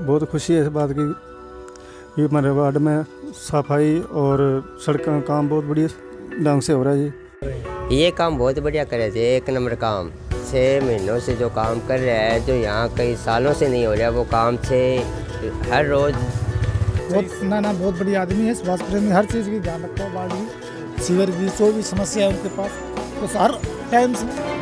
बहुत खुशी है इस बात की कि हमारे वार्ड में सफाई और सड़क का काम बहुत बढ़िया ढंग से हो रहा है जी। ये काम बहुत बढ़िया करे थे, एक नंबर काम। 6 महीनों से जो काम कर रहा है, जो यहाँ कई सालों से नहीं हो रहा, वो काम से हर रोज़ बहुत बढ़िया आदमी है, स्वास्थ्य प्रेमी, हर चीज़ की ध्यान रखता है। वार्ड की सीवर की जो भी समस्या है उनके पास तो हर टाइम से।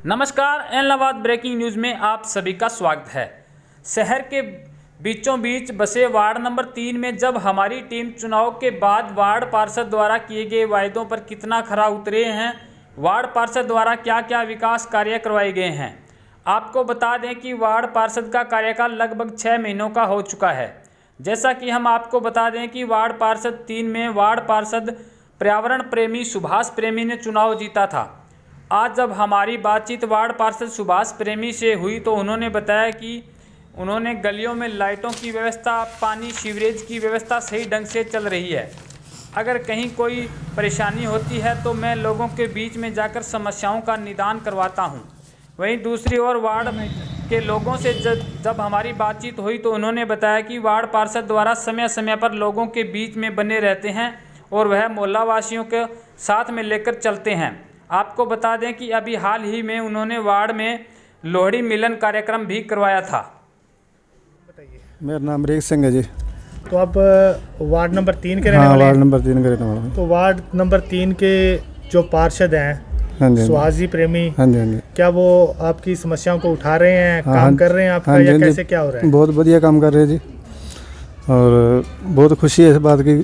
नमस्कार, एलनाबाद ब्रेकिंग न्यूज़ में आप सभी का स्वागत है। शहर के बीचों बीच बसे वार्ड नंबर 3 में जब हमारी टीम चुनाव के बाद वार्ड पार्षद द्वारा किए गए वायदों पर कितना खरा उतरे हैं, वार्ड पार्षद द्वारा क्या क्या विकास कार्य करवाए गए हैं। आपको बता दें कि वार्ड पार्षद का कार्यकाल लगभग 6 महीनों का हो चुका है। जैसा कि हम आपको बता दें कि वार्ड पार्षद 3 में वार्ड पार्षद पर्यावरण प्रेमी सुभाष प्रेमी ने चुनाव जीता था। आज जब हमारी बातचीत वार्ड पार्षद सुभाष प्रेमी से हुई तो उन्होंने बताया कि उन्होंने गलियों में लाइटों की व्यवस्था, पानी, सीवरेज की व्यवस्था सही ढंग से चल रही है। अगर कहीं कोई परेशानी होती है तो मैं लोगों के बीच में जाकर समस्याओं का निदान करवाता हूं। वहीं दूसरी ओर वार्ड के लोगों से जब हमारी बातचीत हुई तो उन्होंने बताया कि वार्ड पार्षद द्वारा समय समय पर लोगों के बीच में बने रहते हैं और वह मोहल्ला वासियों के साथ में लेकर चलते हैं। आपको बता दें कि अभी हाल ही में उन्होंने वार्ड में लोहड़ी मिलन कार्यक्रम भी करवाया था। मेरा नाम रेख सिंह है जी। तो आप वार्ड नंबर 3 के रहने हाँ, वाले हैं? वार्ड नंबर 3 के रहने वाला हूँ। तो वार्ड नंबर 3 के जो पार्षद हैं, हाँ जी, सुभाष जी प्रेमी, हाँ जी, हाँ जी, क्या वो आपकी समस्याओं को उठा रहे हैं, हाँ, काम कर रहे हैं आपका, हाँ या जी, कैसे क्या हो रहा है? बहुत बढ़िया काम कर रहे हैं जी। और बहुत खुशी है इस बात की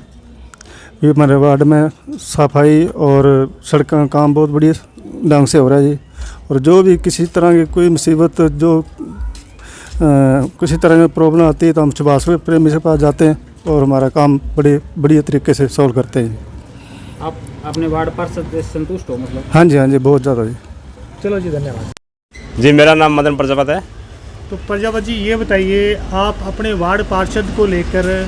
कि हमारे वार्ड में सफाई और सड़क का काम बहुत बढ़िया ढंग से हो रहा है जी। और जो भी किसी तरह की कोई मुसीबत, जो किसी तरह की प्रॉब्लम आती है तो हम सुभाष प्रेमी से पास जाते हैं और हमारा काम बड़े बढ़िया तरीके से सॉल्व करते हैं। आप अपने वार्ड पार्षद से संतुष्ट हो? मतलब हाँ जी, हाँ जी, बहुत ज़्यादा जी। चलो जी, धन्यवाद जी। मेरा नाम मदन प्रजापत है। तो प्रजापति जी, ये बताइए, आप अपने वार्ड पार्षद को लेकर,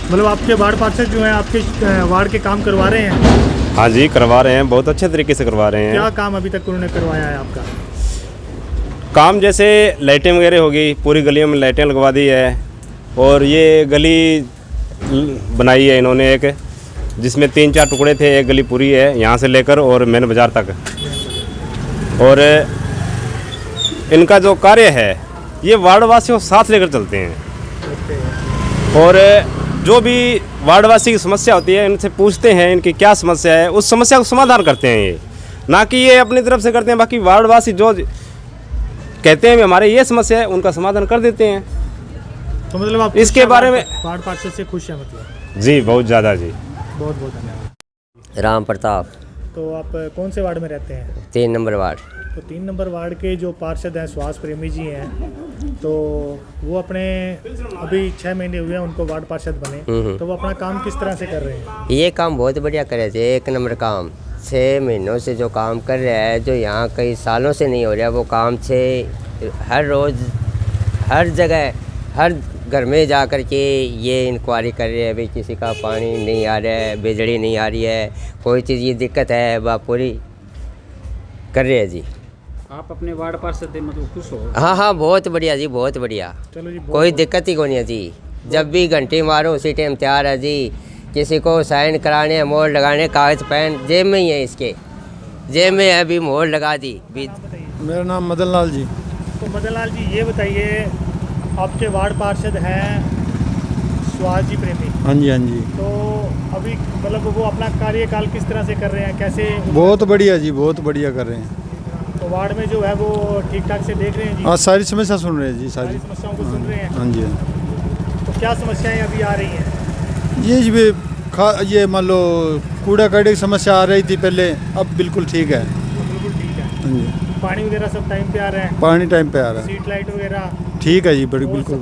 मतलब आपके वार्ड पार्षद जो हैं आपके वार्ड के काम करवा रहे हैं? हाँ जी, करवा रहे हैं, बहुत अच्छे तरीके से करवा रहे हैं। क्या काम अभी तक उन्होंने करवाया है आपका? काम जैसे लाइटें वगैरह हो गई, पूरी गलियों में लाइटें लगवा दी है। और ये गली बनाई है इन्होंने एक, जिसमें 3-4 टुकड़े थे। एक गली पूरी है यहाँ से लेकर और मेन बाज़ार तक। और इनका जो कार्य है ये वार्डवासियों को साथ लेकर चलते हैं। और जो भी वार्डवासी की समस्या होती है इनसे पूछते हैं इनकी क्या समस्या है, उस समस्या को समाधान करते हैं। ये ना कि ये अपनी तरफ से करते हैं, बाकी वार्डवासी जो कहते हैं हमारे ये समस्या है उनका समाधान कर देते हैं। तो मतलब आप इसके बारे में वार्ड पार्षद से खुश हैं? मतलब जी, बहुत ज़्यादा जी। बहुत बहुत धन्यवाद। राम प्रताप, तो आप कौन से वार्ड में रहते हैं? 3 नंबर वार्ड। तो 3 नंबर वार्ड के जो पार्षद हैं सुभाष प्रेमी जी हैं, तो वो अपने अभी 6 महीने हुए हैं उनको वार्ड पार्षद बने, तो वो अपना काम किस तरह से कर रहे हैं? ये काम बहुत बढ़िया करे थे, एक नंबर काम। 6 महीनों से जो काम कर रहा है, जो यहाँ कई सालों से नहीं हो रहा, वो काम से हर रोज़ हर जगह हर घर में जा कर के ये इंक्वायरी कर रहे हैं, भाई किसी का पानी नहीं आ रहा है, बिजली नहीं आ रही है, कोई चीज़ ये दिक्कत है वह पूरी कर रहे हैं जी। आप अपने वार्ड पार्षद से मतलब खुश हो? हाँ हाँ, बहुत बढ़िया जी, बहुत बढ़िया। चलो जी, कोई दिक्कत ही कोई नहीं है जी। जब भी घंटी मारो उसी टाइम तैयार है जी। किसी को साइन कराने, मोहर लगाने, कागज़ पेन जेब में ही है, इसके जेब में है, अभी मोहर लगा दी। मेरा नाम मदन लाल जी। तो मदन लाल जी, ये बताइए, आपके वार्ड पार्षद हैं सुभाष जी प्रेमी। हाँ जी, हाँ जी। तो अभी मतलब वो अपना कार्यकाल किस तरह से कर रहे हैं, कैसे? बहुत बढ़िया जी, बहुत बढ़िया कर रहे हैं। तो वार्ड में जो है वो ठीक ठाक से देख रहे हैं जी? हाँ, सारी समस्या सुन रहे हैं जी, सारी समस्याओं को सुन रहे हैं। हाँ जी। तो क्या समस्याएं अभी आ रही हैं? ये जी ये मान लो कूड़ा कचरे की समस्या आ रही थी पहले, अब बिल्कुल ठीक है। बिल्कुल ठीक है। हाँ जी। पानी वगैरह सब टाइम पे आ रहे हैं? पानी टाइम पे आ रहा है, स्ट्रीट लाइट वगैरह ठीक है जी, बड़ी और बिल्कुल।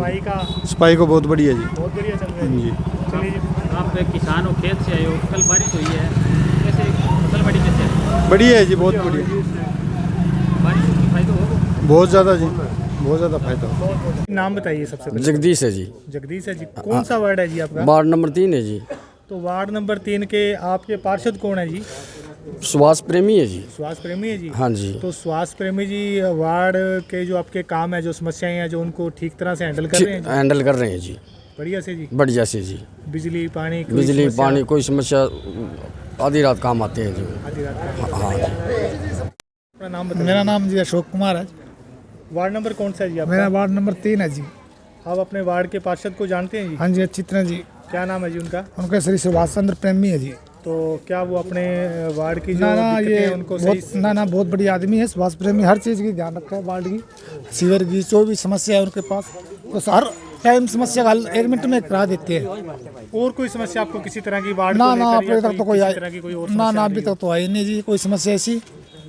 सफाई को बहुत बढ़िया जी, बहुत बढ़िया चल रहा हाँ है जी। चलिए जी। आप किसान हो, खेत से आए हो, कल बारिश हुई है, कैसे फसल बड़ी कैसे है? बढ़िया है जी, बहुत बढ़िया, बारिश की फायदा होगा? बहुत ज़्यादा जी, बहुत ज़्यादा फायदा। नाम बताइए सबसे पहले। जगदीश है जी। जगदीश है जी। कौन सा वार्ड है जी आपका? वार्ड नंबर 3 है जी। तो वार्ड नंबर 3 के आपके पार्षद कौन है जी? सुभाष प्रेमी है जी। स्वास्थ्य प्रेमी है जी। हाँ जी। तो स्वास्थ्य प्रेमी जी वार्ड के जो आपके काम है, जो समस्याएं हैं, जो उनको ठीक तरह से हैंडल कर रहे हैं जी? हैंडल कर रहे हैं जी, बढ़िया से जी। बढ़िया से जी। बिजली पानी कोई बिजली समस्या? पानी कोई समस्या आधी रात काम आते हैं जी। आधी रात का। हाँ जी। अपना नाम बताइए। मेरा नाम जी अशोक कुमार है। वार्ड नंबर कौन सा है जी आपका? मेरा वार्ड नंबर 3 है जी। आप अपने वार्ड के पार्षद को जानते हैं जी? हाँ जी, अच्छी तरह जी। क्या नाम है जी उनका? उनका श्री सुभाष चंद्र प्रेमी है जी। तो क्या वो अपने वार्ड की जो ना ना दिक्कतें ये हैं उनको बहुत सही ना ना बहुत बढ़िया आदमी है सुभाष प्रेमी। हर चीज़ की ध्यान रखता है वार्ड की, सीवर की जो भी समस्या है उनके पास, तो हर टाइम समस्या का हल 1 मिनट में करा देते हैं। और कोई समस्या आपको किसी तरह की वार्ड ना को ना लेकर या अभी तक तो कोई किसी तरह की कोई और ना ना समस्या अभी नहीं तक तो आई नहीं जी कोई समस्या ऐसी।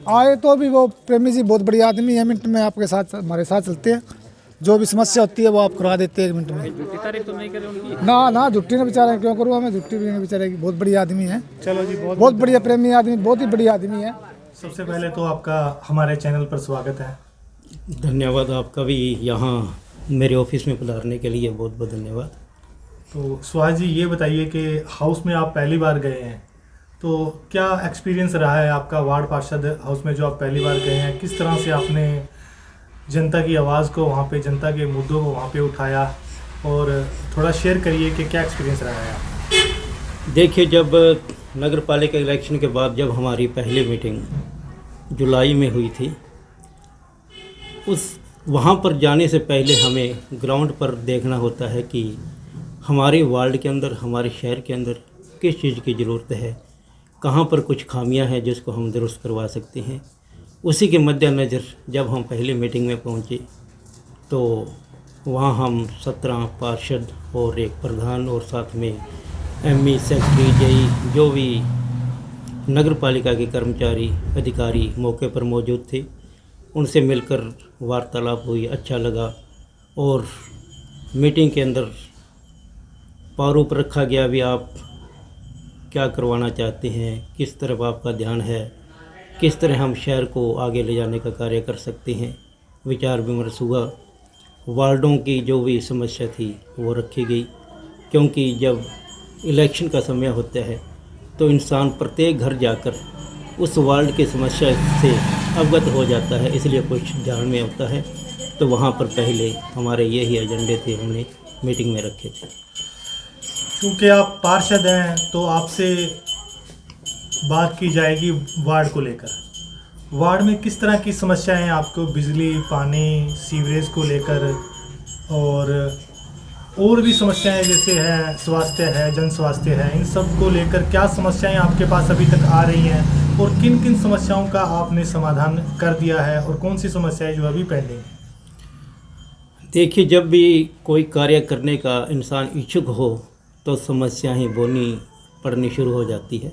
आए तो भी वो प्रेमी जी बहुत बढ़िया आदमी है, मिनट में आपके साथ हमारे साथ चलते हैं, जो भी समस्या होती है वो आप करवा देते हैं 1 मिनट में। तारीफ तो नहीं करे उनकी। ना ना झुट्टी ने बेचारे क्यों करूँ, हमें झुट्टी भी नहीं बेचारे की, बहुत बढ़िया आदमी है। चलो जी, बहुत बढ़िया प्रेमी आदमी, बहुत ही बढ़िया आदमी है। सबसे पहले तो आपका हमारे चैनल पर स्वागत है। धन्यवाद आपका भी, यहाँ मेरे ऑफिस में पधारने के लिए बहुत बहुत धन्यवाद। तो सुहास जी, ये बताइए कि हाउस में आप पहली बार गए हैं, तो क्या एक्सपीरियंस रहा है आपका वार्ड पार्षद हाउस में जो आप पहली बार गए हैं? किस तरह से आपने जनता की आवाज़ को वहाँ पे, जनता के मुद्दों को वहाँ पे उठाया, और थोड़ा शेयर करिए कि क्या एक्सपीरियंस रहा है आप? देखिए, जब नगर पालिका इलेक्शन के बाद जब हमारी पहली मीटिंग जुलाई में हुई थी, उस वहाँ पर जाने से पहले हमें ग्राउंड पर देखना होता है कि हमारे वार्ड के अंदर, हमारे शहर के अंदर किस चीज़ की ज़रूरत है, कहाँ पर कुछ खामियां हैं जिसको हम दुरुस्त करवा सकते हैं। उसी के मद्देनज़र जब हम पहली मीटिंग में पहुँचे तो वहाँ हम 17 पार्षद और एक प्रधान और साथ में एमई, सेक्रेटरी, जेई, जो भी नगर पालिका के कर्मचारी अधिकारी मौके पर मौजूद थे, उनसे मिलकर वार्तालाप हुई, अच्छा लगा। और मीटिंग के अंदर प्रारूप रखा गया भी, आप क्या करवाना चाहते हैं, किस तरफ आपका ध्यान है, किस तरह हम शहर को आगे ले जाने का कार्य कर सकते हैं। विचार विमर्श हुआ, वार्डों की जो भी समस्या थी वो रखी गई, क्योंकि जब इलेक्शन का समय होता है तो इंसान प्रत्येक घर जाकर उस वार्ड की समस्या से अवगत हो जाता है, इसलिए कुछ ध्यान में होता है। तो वहाँ पर पहले हमारे यही एजेंडे थे, हमने मीटिंग में रखे थे। क्योंकि आप पार्षद हैं तो आपसे बात की जाएगी वार्ड को लेकर। वार्ड में किस तरह की समस्याएं हैं आपको, बिजली, पानी, सीवरेज को लेकर, और भी समस्याएं जैसे है स्वास्थ्य है, जन स्वास्थ्य है, इन सब को लेकर क्या समस्याएं आपके पास अभी तक आ रही हैं, और किन किन समस्याओं का आपने समाधान कर दिया है, और कौन सी समस्याएं जो अभी पेंडिंग है? देखिए, जब भी कोई कार्य करने का इंसान इच्छुक हो तो समस्याएं बोनी पड़नी शुरू हो जाती है।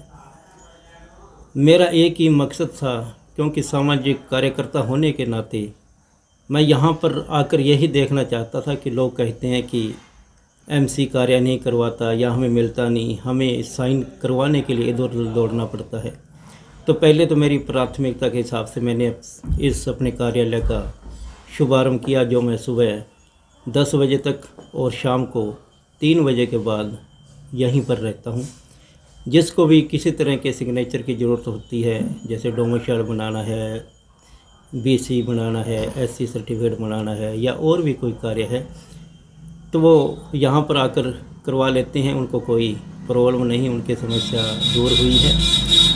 मेरा एक ही मकसद था, क्योंकि सामाजिक कार्यकर्ता होने के नाते मैं यहाँ पर आकर यही देखना चाहता था कि लोग कहते हैं कि एमसी कार्य नहीं करवाता या हमें मिलता नहीं, हमें साइन करवाने के लिए इधर उधर दौड़ना पड़ता है। तो पहले तो मेरी प्राथमिकता के हिसाब से मैंने इस अपने कार्यालय का शुभारंभ किया, जो मैं सुबह 10 बजे तक और शाम को 3 बजे के बाद यहीं पर रहता हूँ। जिसको भी किसी तरह के सिग्नेचर की ज़रूरत होती है, जैसे डोमिसाइल बनाना है, बीसी बनाना है, एससी सर्टिफिकेट बनाना है, या और भी कोई कार्य है, तो वो यहाँ पर आकर करवा लेते हैं। उनको कोई प्रॉब्लम नहीं, उनकी समस्या दूर हुई है।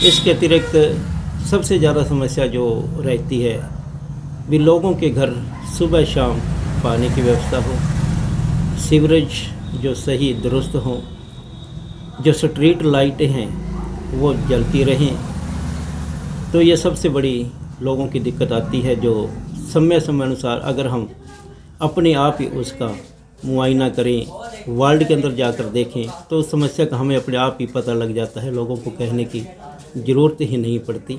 इसके अतिरिक्त सबसे ज़्यादा समस्या जो रहती है भी, लोगों के घर सुबह शाम पानी की व्यवस्था हो, सीवरेज जो सही दुरुस्त हो, जो स्ट्रीट लाइटें हैं वो जलती रहें। तो ये सबसे बड़ी लोगों की दिक्कत आती है, जो समय समय अनुसार अगर हम अपने आप ही उसका मुआयना करें, वार्ड के अंदर जाकर देखें, तो उस समस्या का हमें अपने आप ही पता लग जाता है, लोगों को कहने की ज़रूरत ही नहीं पड़ती।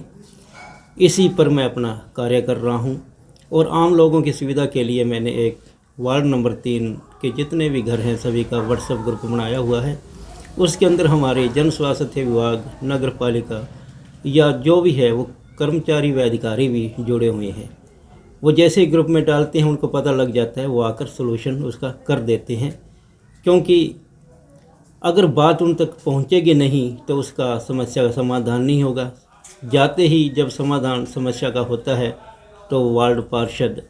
इसी पर मैं अपना कार्य कर रहा हूँ। और आम लोगों की सुविधा के लिए मैंने एक वार्ड नंबर 3 के जितने भी घर हैं सभी का व्हाट्सएप ग्रुप बनाया हुआ है। उसके अंदर हमारे जन स्वास्थ्य विभाग, नगर पालिका या जो भी है वो कर्मचारी व अधिकारी भी जुड़े हुए हैं। वो जैसे ही ग्रुप में डालते हैं उनको पता लग जाता है, वो आकर सोल्यूशन उसका कर देते हैं। क्योंकि अगर बात उन तक पहुंचेगी नहीं तो उसका समस्या का समाधान नहीं होगा। जाते ही जब समाधान समस्या का होता है तो वार्ड पार्षद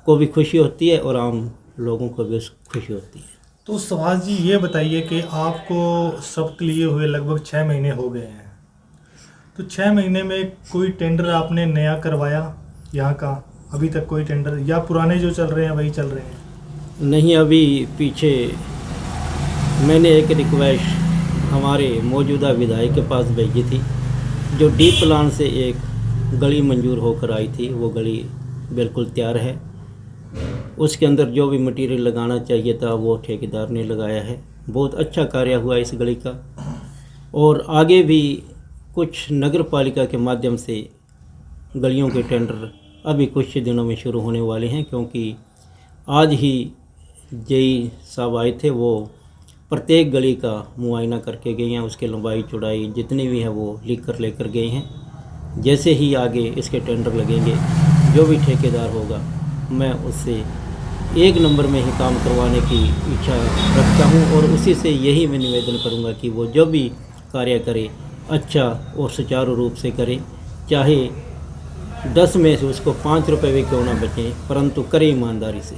को भी खुशी होती है और आम लोगों को भी खुशी होती है। तो सुभाष जी ये बताइए कि आपको शपथ लिए हुए लगभग 6 महीने हो गए हैं, तो 6 महीने में कोई टेंडर आपने नया करवाया यहाँ का? अभी तक कोई टेंडर, या पुराने जो चल रहे हैं वही चल रहे हैं? नहीं, अभी पीछे मैंने एक रिक्वेस्ट हमारे मौजूदा विधायक के पास भेजी थी, जो डी प्लान से एक गली मंजूर होकर आई थी। वो गली बिल्कुल तैयार है, उसके अंदर जो भी मटेरियल लगाना चाहिए था वो ठेकेदार ने लगाया है। बहुत अच्छा कार्य हुआ इस गली का, और आगे भी कुछ नगर पालिका के माध्यम से गलियों के टेंडर अभी कुछ दिनों में शुरू होने वाले हैं, क्योंकि आज ही जेई साहब आए थे, वो प्रत्येक गली का मुआयना करके गए हैं, उसके लंबाई चौड़ाई जितनी भी है वो लिख कर लेकर गए हैं। जैसे ही आगे इसके टेंडर लगेंगे, जो भी ठेकेदार होगा मैं उससे 1 नंबर में ही काम करवाने की इच्छा रखता हूं, और उसी से यही मैं निवेदन करूंगा कि वो जो भी कार्य करे अच्छा और सुचारू रूप से करे, चाहे 10 में से उसको 5 रुपये भी क्यों ना बचें, परंतु करे ईमानदारी से।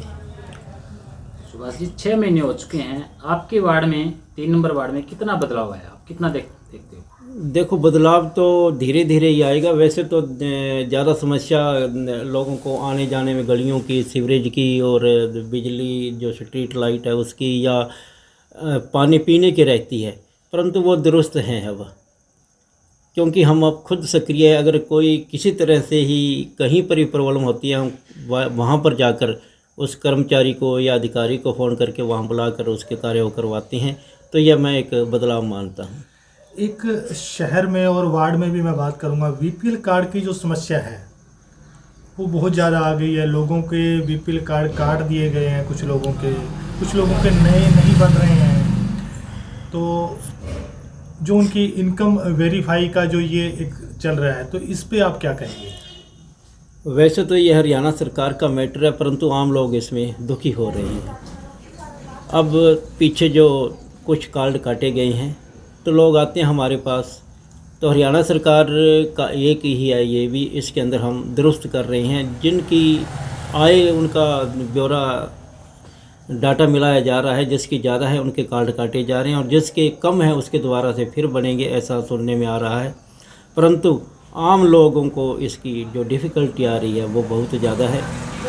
सुभाष जी, 6 महीने हो चुके हैं, आपके वार्ड में 3 नंबर वार्ड में कितना बदलाव आया? आप कितना देखते हो? देखो, बदलाव तो धीरे धीरे ही आएगा। वैसे तो ज़्यादा समस्या लोगों को आने जाने में गलियों की, सीवरेज की और बिजली जो स्ट्रीट लाइट है उसकी, या पानी पीने की रहती है, परंतु वो दुरुस्त हैं अब, क्योंकि हम अब खुद सक्रिय है। अगर कोई किसी तरह से ही कहीं पर भी प्रॉब्लम होती है, हम वहाँ पर जाकर उस कर्मचारी को या अधिकारी को फ़ोन करके वहाँ बुलाकर उसके कार्य को करवाते हैं। तो यह मैं एक बदलाव मानता हूँ। एक शहर में और वार्ड में भी मैं बात करूंगा, बीपीएल कार्ड की जो समस्या है वो बहुत ज़्यादा आ गई है। लोगों के बीपीएल कार्ड काट दिए गए हैं, कुछ लोगों के नए नहीं बन रहे हैं। तो जो उनकी इनकम वेरीफाई का जो ये एक चल रहा है, तो इस पे आप क्या कहेंगे? वैसे तो ये हरियाणा सरकार का मैटर है, परंतु आम लोग इसमें दुखी हो रहे हैं। अब पीछे जो कुछ कार्ड काटे गए हैं तो लोग आते हैं हमारे पास, तो हरियाणा सरकार का एक ही है ये भी, इसके अंदर हम दुरुस्त कर रहे हैं। जिनकी आय उनका ब्यौरा डाटा मिलाया जा रहा है, जिसकी ज़्यादा है उनके कार्ड काटे जा रहे हैं, और जिसके कम है उसके दोबारा से फिर बनेंगे, ऐसा सुनने में आ रहा है। परंतु आम लोगों को इसकी जो डिफ़िकल्टी आ रही है वो बहुत ज़्यादा है।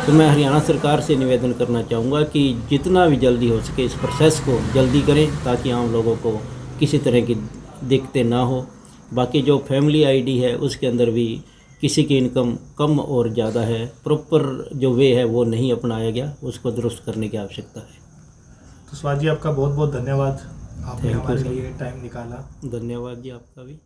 तो मैं हरियाणा सरकार से निवेदन करना चाहूँगा कि जितना भी जल्दी हो सके इस प्रोसेस को जल्दी करें, ताकि आम लोगों को किसी तरह की दिक्कतें ना हो। बाकी जो फैमिली आईडी है उसके अंदर भी किसी की इनकम कम और ज़्यादा है, प्रॉपर जो वे है वो नहीं अपनाया गया, उसको दुरुस्त करने की आवश्यकता है। तो सुभाष जी, आपका बहुत बहुत धन्यवाद, आपने हमारे लिए टाइम निकाला। धन्यवाद जी, आपका भी।